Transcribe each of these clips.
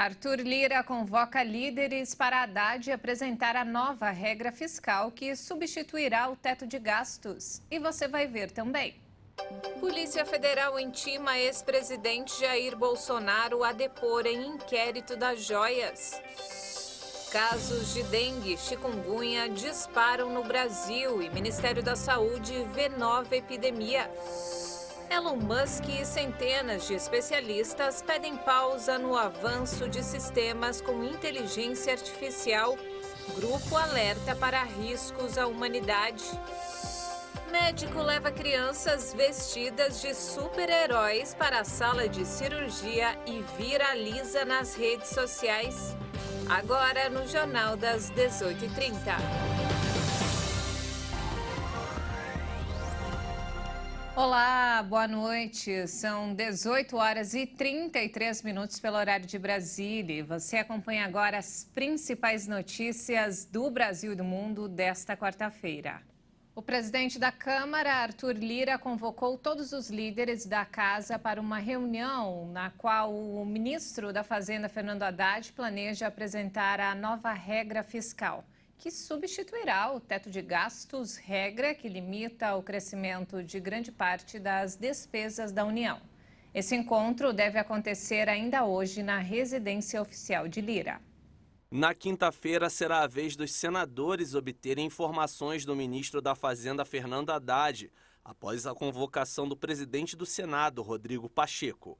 Arthur Lira convoca líderes para Haddad apresentar a nova regra fiscal que substituirá o teto de gastos. E você vai ver também. Polícia Federal intima ex-presidente Jair Bolsonaro a depor em inquérito das joias. Casos de dengue e chikungunya disparam no Brasil e Ministério da Saúde vê nova epidemia. Elon Musk e centenas de especialistas pedem pausa no avanço de sistemas com inteligência artificial. Grupo alerta para riscos à humanidade. Médico leva crianças vestidas de super-heróis para a sala de cirurgia e viraliza nas redes sociais. Agora no Jornal das 18h30. Olá, boa noite. São 18 horas e 33 minutos pelo horário de Brasília. E você acompanha agora as principais notícias do Brasil e do mundo desta quarta-feira. O presidente da Câmara, Arthur Lira, convocou todos os líderes da casa para uma reunião na qual o ministro da Fazenda, Fernando Haddad, planeja apresentar a nova regra fiscal, que substituirá o teto de gastos, regra que limita o crescimento de grande parte das despesas da União. Esse encontro deve acontecer ainda hoje na residência oficial de Lira. Na quinta-feira será a vez dos senadores obterem informações do ministro da Fazenda, Fernando Haddad, após a convocação do presidente do Senado, Rodrigo Pacheco.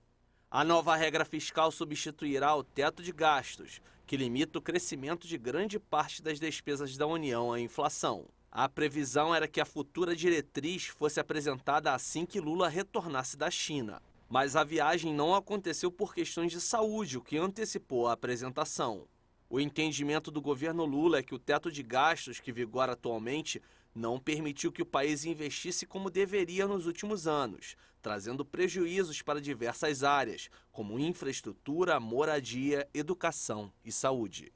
A nova regra fiscal substituirá o teto de gastos, que limita o crescimento de grande parte das despesas da União à inflação. A previsão era que a futura diretriz fosse apresentada assim que Lula retornasse da China. Mas a viagem não aconteceu por questões de saúde, o que antecipou a apresentação. O entendimento do governo Lula é que o teto de gastos que vigora atualmente não permitiu que o país investisse como deveria nos últimos anos, trazendo prejuízos para diversas áreas, como infraestrutura, moradia, educação e saúde.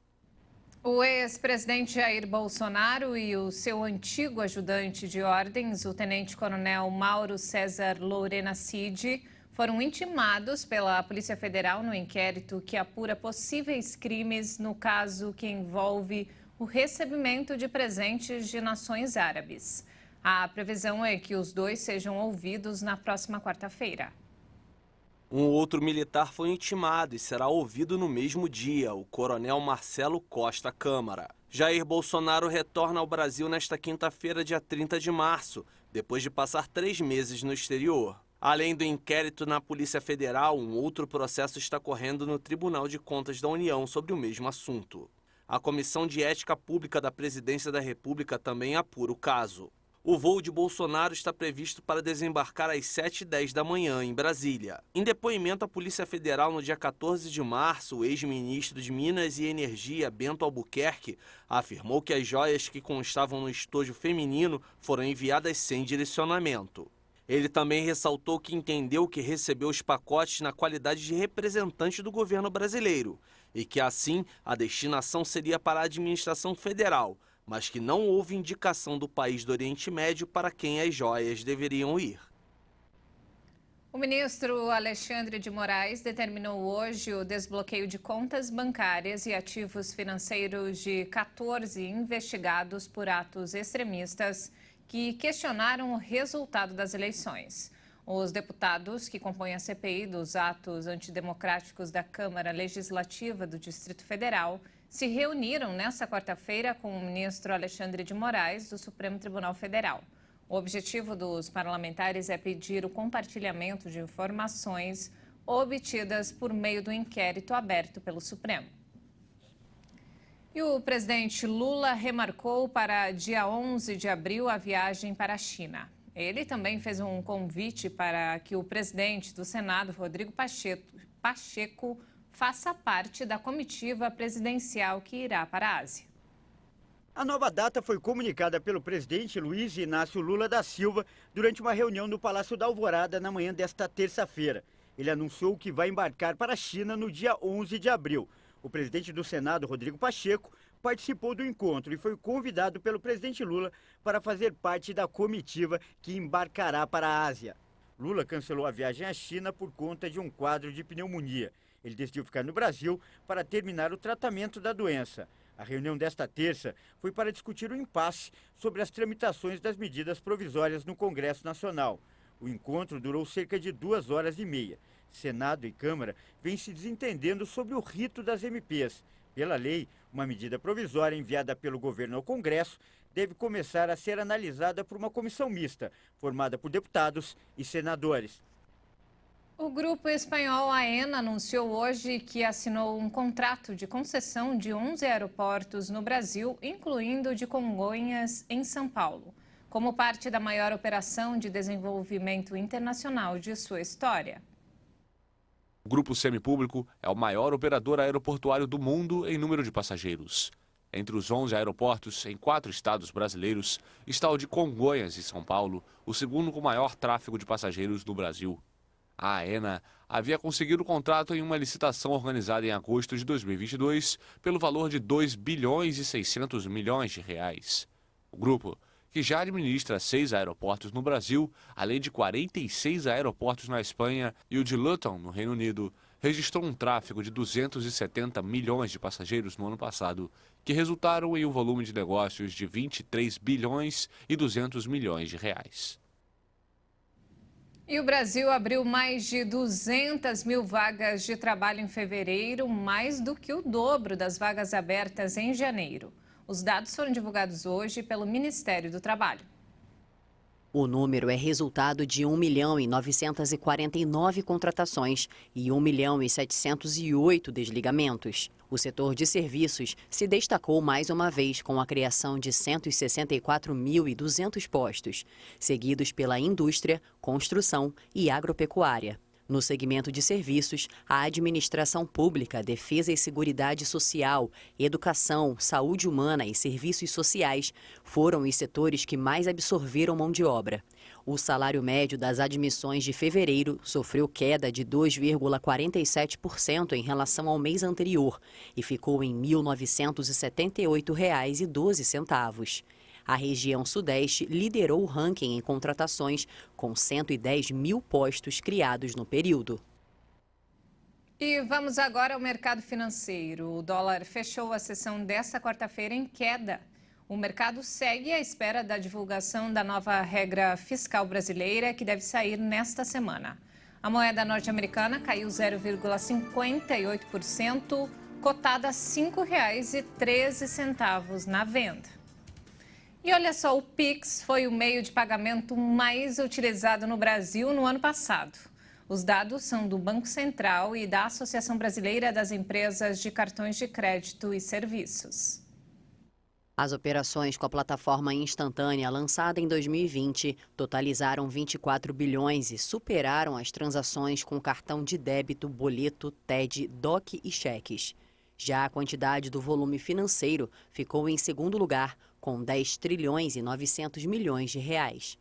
O ex-presidente Jair Bolsonaro e o seu antigo ajudante de ordens, o tenente-coronel Mauro César Lorena Cid, foram intimados pela Polícia Federal no inquérito que apura possíveis crimes no caso que envolve o recebimento de presentes de nações árabes. A previsão é que os dois sejam ouvidos na próxima quarta-feira. Um outro militar foi intimado e será ouvido no mesmo dia, o coronel Marcelo Costa Câmara. Jair Bolsonaro retorna ao Brasil nesta quinta-feira, dia 30 de março, depois de passar 3 meses no exterior. Além do inquérito na Polícia Federal, um outro processo está correndo no Tribunal de Contas da União sobre o mesmo assunto. A Comissão de Ética Pública da Presidência da República também apura o caso. O voo de Bolsonaro está previsto para desembarcar às 7h10 da manhã em Brasília. Em depoimento à Polícia Federal no dia 14 de março, o ex-ministro de Minas e Energia, Bento Albuquerque, afirmou que as joias que constavam no estojo feminino foram enviadas sem direcionamento. Ele também ressaltou que entendeu que recebeu os pacotes na qualidade de representante do governo brasileiro e que, assim, a destinação seria para a administração federal, mas que não houve indicação do país do Oriente Médio para quem as joias deveriam ir. O ministro Alexandre de Moraes determinou hoje o desbloqueio de contas bancárias e ativos financeiros de 14 investigados por atos extremistas que questionaram o resultado das eleições. Os deputados que compõem a CPI dos atos antidemocráticos da Câmara Legislativa do Distrito Federal se reuniram nesta quarta-feira com o ministro Alexandre de Moraes, do Supremo Tribunal Federal. O objetivo dos parlamentares é pedir o compartilhamento de informações obtidas por meio do inquérito aberto pelo Supremo. E o presidente Lula remarcou para dia 11 de abril a viagem para a China. Ele também fez um convite para que o presidente do Senado, Rodrigo Pacheco, faça parte da comitiva presidencial que irá para a Ásia. A nova data foi comunicada pelo presidente Luiz Inácio Lula da Silva durante uma reunião no Palácio da Alvorada na manhã desta terça-feira. Ele anunciou que vai embarcar para a China no dia 11 de abril. O presidente do Senado, Rodrigo Pacheco, participou do encontro e foi convidado pelo presidente Lula para fazer parte da comitiva que embarcará para a Ásia. Lula cancelou a viagem à China por conta de um quadro de pneumonia. Ele decidiu ficar no Brasil para terminar o tratamento da doença. A reunião desta terça foi para discutir o impasse sobre as tramitações das medidas provisórias no Congresso Nacional. O encontro durou cerca de 2h30. Senado e Câmara vêm se desentendendo sobre o rito das MPs. Pela lei, uma medida provisória enviada pelo governo ao Congresso deve começar a ser analisada por uma comissão mista, formada por deputados e senadores. O grupo espanhol Aena anunciou hoje que assinou um contrato de concessão de 11 aeroportos no Brasil, incluindo o de Congonhas, em São Paulo, como parte da maior operação de desenvolvimento internacional de sua história. O grupo semipúblico é o maior operador aeroportuário do mundo em número de passageiros. Entre os 11 aeroportos em 4 estados brasileiros está o de Congonhas, em São Paulo, o segundo com maior tráfego de passageiros no Brasil. A Aena havia conseguido o contrato em uma licitação organizada em agosto de 2022 pelo valor de 2 bilhões e 600 milhões de reais. O grupo, que já administra 6 aeroportos no Brasil, além de 46 aeroportos na Espanha e o de Luton, no Reino Unido, registrou um tráfego de 270 milhões de passageiros no ano passado, que resultaram em um volume de negócios de 23 bilhões e 200 milhões de reais. E o Brasil abriu mais de 200 mil vagas de trabalho em fevereiro, mais do que o dobro das vagas abertas em janeiro. Os dados foram divulgados hoje pelo Ministério do Trabalho. O número é resultado de 1.949 contratações e 1.708 desligamentos. O setor de serviços se destacou mais uma vez com a criação de 164.200 postos, seguidos pela indústria, construção e agropecuária. No segmento de serviços, a administração pública, defesa e seguridade social, educação, saúde humana e serviços sociais foram os setores que mais absorveram mão de obra. O salário médio das admissões de fevereiro sofreu queda de 2,47% em relação ao mês anterior e ficou em R$ 1.978,12. A região Sudeste liderou o ranking em contratações, com 110 mil postos criados no período. E vamos agora ao mercado financeiro. O dólar fechou a sessão desta quarta-feira em queda. O mercado segue à espera da divulgação da nova regra fiscal brasileira, que deve sair nesta semana. A moeda norte-americana caiu 0,58%, cotada a R$ 5,13 na venda. E olha só, o Pix foi o meio de pagamento mais utilizado no Brasil no ano passado. Os dados são do Banco Central e da Associação Brasileira das Empresas de Cartões de Crédito e Serviços. As operações com a plataforma instantânea lançada em 2020 totalizaram 24 bilhões e superaram as transações com cartão de débito, boleto, TED, DOC e cheques. Já a quantidade do volume financeiro ficou em segundo lugar, com 10 trilhões e 900 milhões de reais.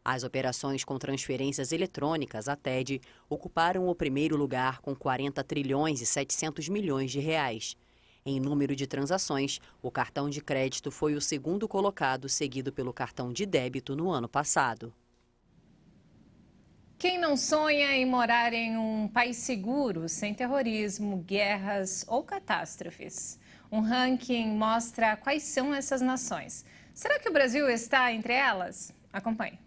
As operações com transferências eletrônicas, a TED, ocuparam o primeiro lugar com 40 trilhões e 700 milhões de reais. Em número de transações, o cartão de crédito foi o segundo colocado, seguido pelo cartão de débito no ano passado. Quem não sonha em morar em um país seguro, sem terrorismo, guerras ou catástrofes? Um ranking mostra quais são essas nações. Será que o Brasil está entre elas? Acompanhe.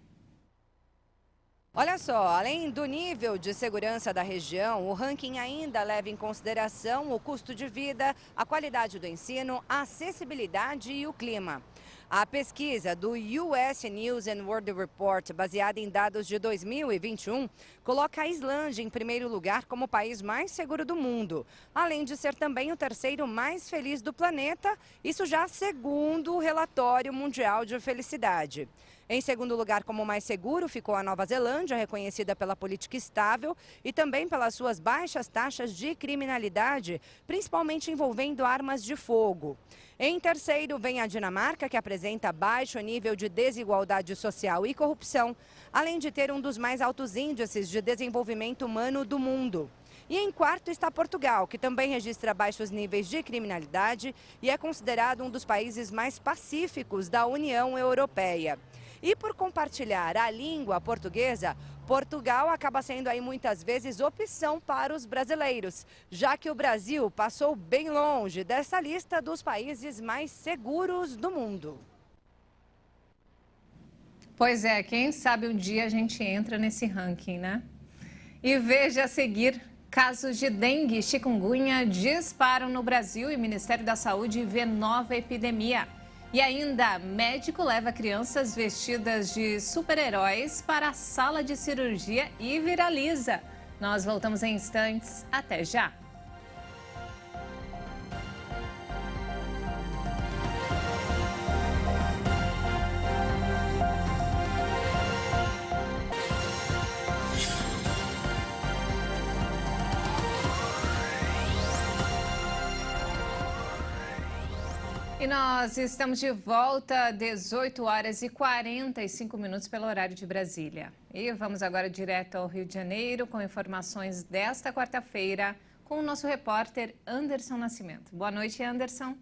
Olha só, além do nível de segurança da região, o ranking ainda leva em consideração o custo de vida, a qualidade do ensino, a acessibilidade e o clima. A pesquisa do US News and World Report, baseada em dados de 2021, coloca a Islândia em primeiro lugar como o país mais seguro do mundo, além de ser também o terceiro mais feliz do planeta, isso já segundo o relatório mundial de felicidade. Em segundo lugar, como mais seguro, ficou a Nova Zelândia, reconhecida pela política estável e também pelas suas baixas taxas de criminalidade, principalmente envolvendo armas de fogo. Em terceiro, vem a Dinamarca, que apresenta baixo nível de desigualdade social e corrupção, além de ter um dos mais altos índices de desenvolvimento humano do mundo. E em quarto está Portugal, que também registra baixos níveis de criminalidade e é considerado um dos países mais pacíficos da União Europeia. E por compartilhar a língua portuguesa, Portugal acaba sendo aí muitas vezes opção para os brasileiros, já que o Brasil passou bem longe dessa lista dos países mais seguros do mundo. Pois é, quem sabe um dia a gente entra nesse ranking, né? E veja a seguir, casos de dengue e chikungunya disparam no Brasil e o Ministério da Saúde vê nova epidemia. E ainda, médico leva crianças vestidas de super-heróis para a sala de cirurgia e viraliza. Nós voltamos em instantes. Até já! E nós estamos de volta, 18 horas e 45 minutos pelo horário de Brasília. E vamos agora direto ao Rio de Janeiro com informações desta quarta-feira com o nosso repórter Anderson Nascimento. Boa noite, Anderson.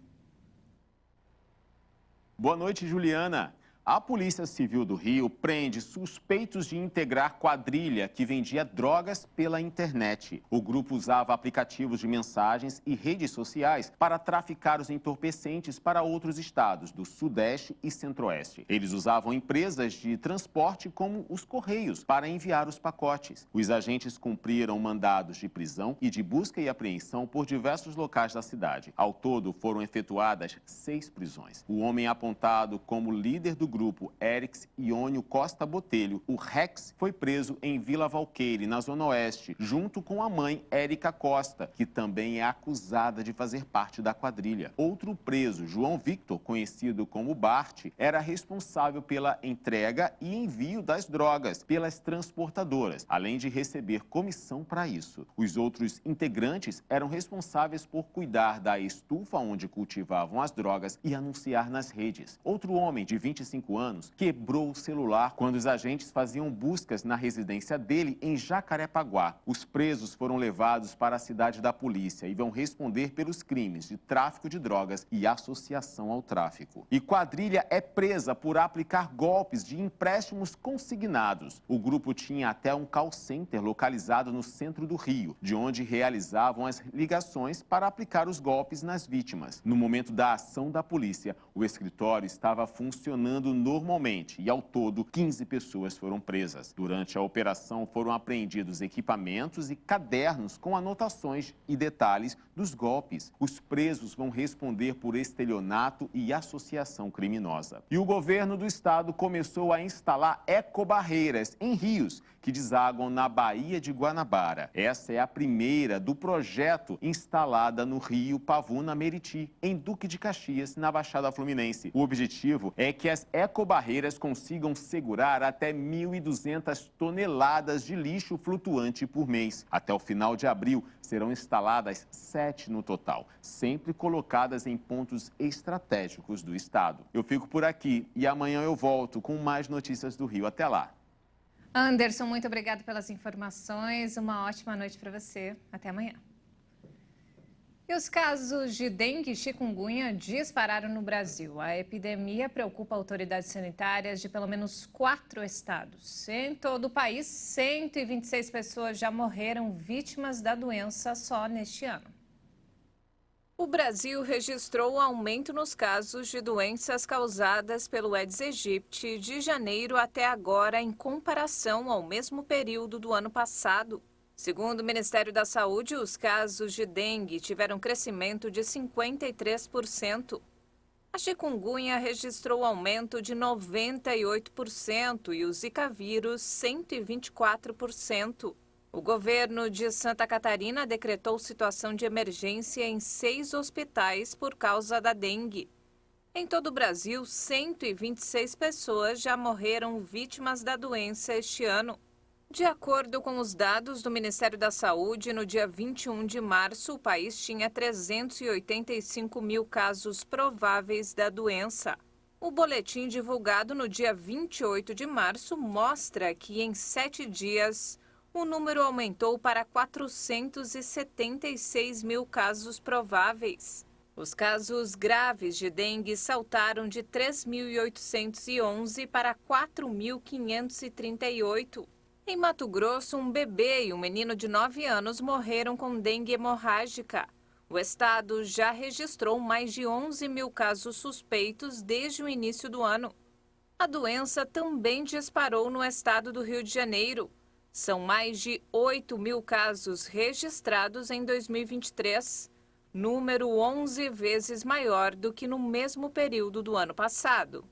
Boa noite, Juliana. A Polícia Civil do Rio prende suspeitos de integrar quadrilha que vendia drogas pela internet. O grupo usava aplicativos de mensagens e redes sociais para traficar os entorpecentes para outros estados do Sudeste e Centro-Oeste. Eles usavam empresas de transporte como os Correios para enviar os pacotes. Os agentes cumpriram mandados de prisão e de busca e apreensão por diversos locais da cidade. Ao todo, foram efetuadas 6 prisões. O homem apontado como líder do grupo Erix Iônio Costa Botelho, o Rex, foi preso em Vila Valqueire, na Zona Oeste, junto com a mãe Érica Costa, que também é acusada de fazer parte da quadrilha. Outro preso, João Victor, conhecido como Bart, era responsável pela entrega e envio das drogas pelas transportadoras, além de receber comissão para isso. Os outros integrantes eram responsáveis por cuidar da estufa onde cultivavam as drogas e anunciar nas redes. Outro homem de 25 anos quebrou o celular quando os agentes faziam buscas na residência dele em Jacarepaguá. Os presos foram levados para a cidade da polícia e vão responder pelos crimes de tráfico de drogas e associação ao tráfico. E quadrilha é presa por aplicar golpes de empréstimos consignados. O grupo tinha até um call center localizado no centro do Rio, de onde realizavam as ligações para aplicar os golpes nas vítimas. No momento da ação da polícia, o escritório estava funcionando normalmente e, ao todo, 15 pessoas foram presas. Durante a operação, foram apreendidos equipamentos e cadernos com anotações e detalhes dos golpes. Os presos vão responder por estelionato e associação criminosa. E o governo do estado começou a instalar ecobarreiras em rios que desaguam na Baía de Guanabara. Essa é a primeira do projeto instalada no rio Pavuna Meriti, em Duque de Caxias, na Baixada Fluminense. O objetivo é que as ecobarreiras consigam segurar até 1.200 toneladas de lixo flutuante por mês. Até o final de abril, serão instaladas 7 no total, sempre colocadas em pontos estratégicos do estado. Eu fico por aqui e amanhã eu volto com mais notícias do Rio. Até lá. Anderson, muito obrigado pelas informações. Uma ótima noite para você. Até amanhã. E os casos de dengue e chikungunya dispararam no Brasil. A epidemia preocupa autoridades sanitárias de pelo menos 4 estados. Em todo o país, 126 pessoas já morreram vítimas da doença só neste ano. O Brasil registrou aumento nos casos de doenças causadas pelo Aedes aegypti de janeiro até agora, em comparação ao mesmo período do ano passado. Segundo o Ministério da Saúde, os casos de dengue tiveram crescimento de 53%. A chikungunya registrou aumento de 98% e o Zika vírus 124%. O governo de Santa Catarina decretou situação de emergência em 6 hospitais por causa da dengue. Em todo o Brasil, 126 pessoas já morreram vítimas da doença este ano. De acordo com os dados do Ministério da Saúde, no dia 21 de março, o país tinha 385 mil casos prováveis da doença. O boletim divulgado no dia 28 de março mostra que, em 7 dias, o número aumentou para 476 mil casos prováveis. Os casos graves de dengue saltaram de 3.811 para 4.538. Em Mato Grosso, um bebê e um menino de 9 anos morreram com dengue hemorrágica. O estado já registrou mais de 11 mil casos suspeitos desde o início do ano. A doença também disparou no estado do Rio de Janeiro. São mais de 8 mil casos registrados em 2023, número 11 vezes maior do que no mesmo período do ano passado.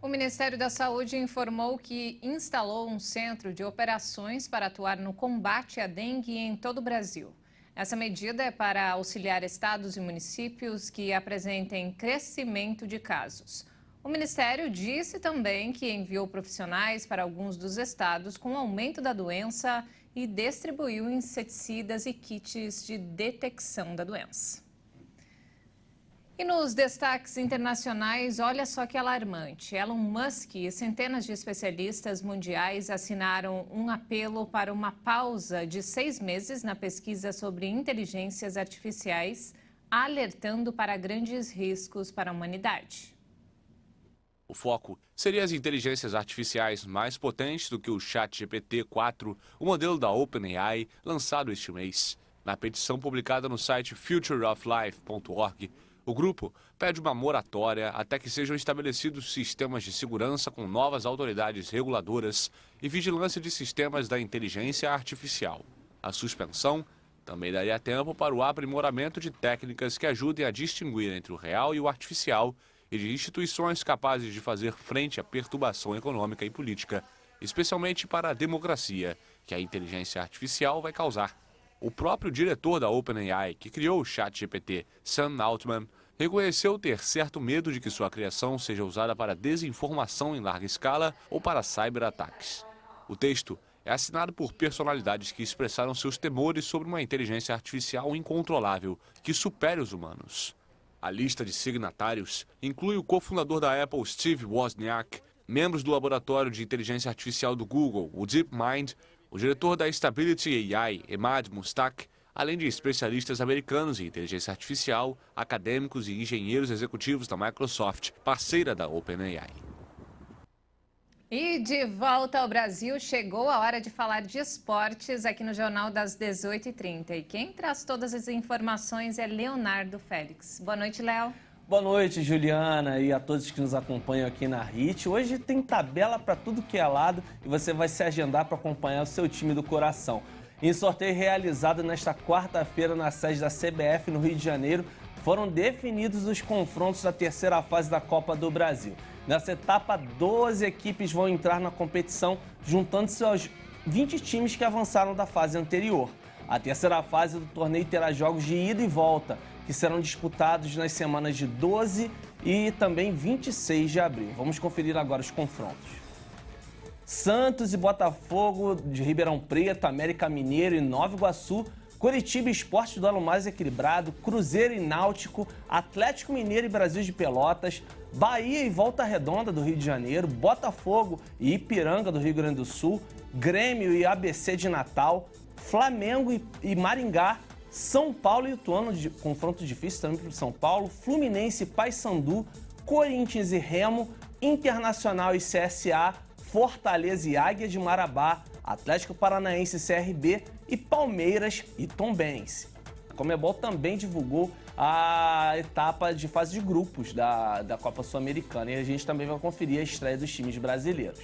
O Ministério da Saúde informou que instalou um centro de operações para atuar no combate à dengue em todo o Brasil. Essa medida é para auxiliar estados e municípios que apresentem crescimento de casos. O Ministério disse também que enviou profissionais para alguns dos estados com aumento da doença e distribuiu inseticidas e kits de detecção da doença. E nos destaques internacionais, olha só que alarmante. Elon Musk e centenas de especialistas mundiais assinaram um apelo para uma pausa de 6 meses na pesquisa sobre inteligências artificiais, alertando para grandes riscos para a humanidade. O foco seria as inteligências artificiais mais potentes do que o ChatGPT-4, o modelo da OpenAI, lançado este mês. Na petição publicada no site futureoflife.org, o grupo pede uma moratória até que sejam estabelecidos sistemas de segurança com novas autoridades reguladoras e vigilância de sistemas da inteligência artificial. A suspensão também daria tempo para o aprimoramento de técnicas que ajudem a distinguir entre o real e o artificial e de instituições capazes de fazer frente à perturbação econômica e política, especialmente para a democracia que a inteligência artificial vai causar. O próprio diretor da OpenAI, que criou o ChatGPT, Sam Altman, reconheceu ter certo medo de que sua criação seja usada para desinformação em larga escala ou para cyberataques. O texto é assinado por personalidades que expressaram seus temores sobre uma inteligência artificial incontrolável que supere os humanos. A lista de signatários inclui o cofundador da Apple, Steve Wozniak, membros do laboratório de inteligência artificial do Google, o DeepMind, o diretor da Stability AI, Emad Mustak, além de especialistas americanos em inteligência artificial, acadêmicos e engenheiros executivos da Microsoft, parceira da OpenAI. E de volta ao Brasil, chegou a hora de falar de esportes aqui no Jornal das 18h30. E quem traz todas as informações é Leonardo Félix. Boa noite, Léo. Boa noite, Juliana, e a todos que nos acompanham aqui na HIT. Hoje tem tabela para tudo que é lado e você vai se agendar para acompanhar o seu time do coração. Em sorteio realizado nesta quarta-feira na sede da CBF no Rio de Janeiro, foram definidos os confrontos da terceira fase da Copa do Brasil. Nessa etapa, 12 equipes vão entrar na competição, juntando-se aos 20 times que avançaram da fase anterior. A terceira fase do torneio terá jogos de ida e volta, que serão disputados nas semanas de 12 e também 26 de abril. Vamos conferir agora os confrontos. Santos e Botafogo de Ribeirão Preto, América Mineiro e Nova Iguaçu, Coritiba e Sport, duelo mais equilibrado, Cruzeiro e Náutico, Atlético Mineiro e Brasil de Pelotas, Bahia e Volta Redonda do Rio de Janeiro, Botafogo e Ipiranga do Rio Grande do Sul, Grêmio e ABC de Natal, Flamengo e Maringá, São Paulo e Ituano, confronto difícil também para o São Paulo, Fluminense e Paysandu, Corinthians e Remo, Internacional e CSA, Fortaleza e Águia de Marabá, Atlético Paranaense e CRB e Palmeiras e Tombense. A Conmebol também divulgou a etapa de fase de grupos da Copa Sul-Americana e a gente também vai conferir a estreia dos times brasileiros.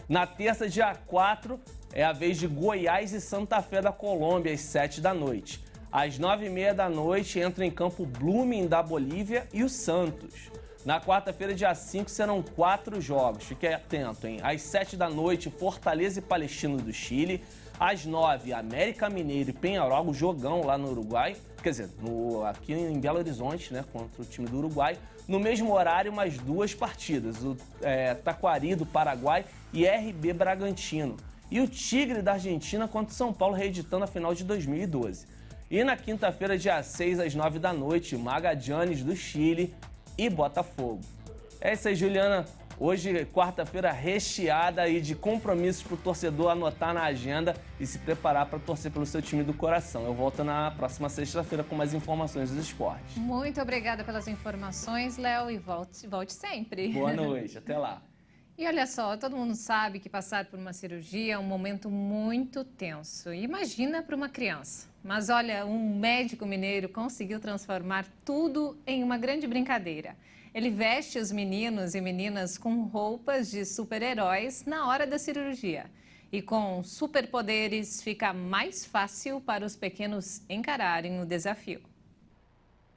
Na terça, dia 4, é a vez de Goiás e Santa Fé da Colômbia, às 7 da noite. Às 9h30 da noite, entra em campo Blooming da Bolívia e o Santos. Na quarta-feira, dia 5, serão 4 jogos. Fique atento, hein? Às 7 da noite, Fortaleza e Palestino do Chile. Às 9, América Mineiro e Peñarol, jogão lá no Uruguai. Quer dizer, aqui em Belo Horizonte, né? Contra o time do Uruguai. No mesmo horário, mais 2 partidas. O Taquari do Paraguai e RB Bragantino. E o Tigre da Argentina contra o São Paulo, reeditando a final de 2012. E na quinta-feira, dia 6, às 9 da noite, Magallanes do Chile e Botafogo. É isso aí, Juliana. Hoje, quarta-feira recheada aí de compromissos para o torcedor anotar na agenda e se preparar para torcer pelo seu time do coração. Eu volto na próxima sexta-feira com mais informações dos esportes. Muito obrigada pelas informações, Léo, e volte sempre. Boa noite, até lá. E olha só, todo mundo sabe que passar por uma cirurgia é um momento muito tenso. Imagina para uma criança. Mas olha, um médico mineiro conseguiu transformar tudo em uma grande brincadeira. Ele veste os meninos e meninas com roupas de super-heróis na hora da cirurgia. E com superpoderes fica mais fácil para os pequenos encararem o desafio.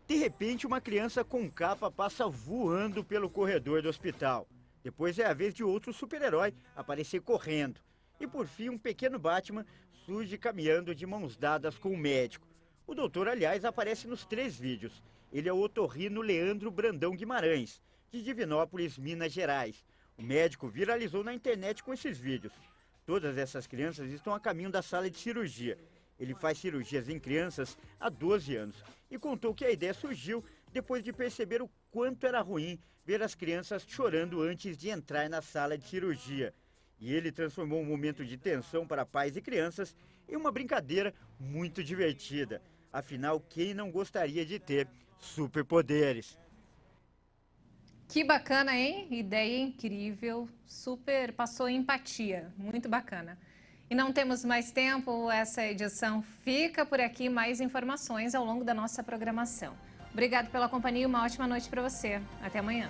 De repente, uma criança com capa passa voando pelo corredor do hospital. Depois é a vez de outro super-herói aparecer correndo. E por fim, um pequeno Batman surge caminhando de mãos dadas com o médico. O doutor, aliás, aparece nos 3 vídeos. Ele é o otorrino Leandro Brandão Guimarães, de Divinópolis, Minas Gerais. O médico viralizou na internet com esses vídeos. Todas essas crianças estão a caminho da sala de cirurgia. Ele faz cirurgias em crianças há 12 anos e contou que a ideia surgiu depois de perceber o quanto era ruim ver as crianças chorando antes de entrar na sala de cirurgia. E ele transformou um momento de tensão para pais e crianças em uma brincadeira muito divertida. Afinal, quem não gostaria de ter superpoderes? Que bacana, hein? Ideia incrível, super passou empatia, muito bacana. E não temos mais tempo, essa edição fica por aqui, mais informações ao longo da nossa programação. Obrigado pela companhia e uma ótima noite para você. Até amanhã.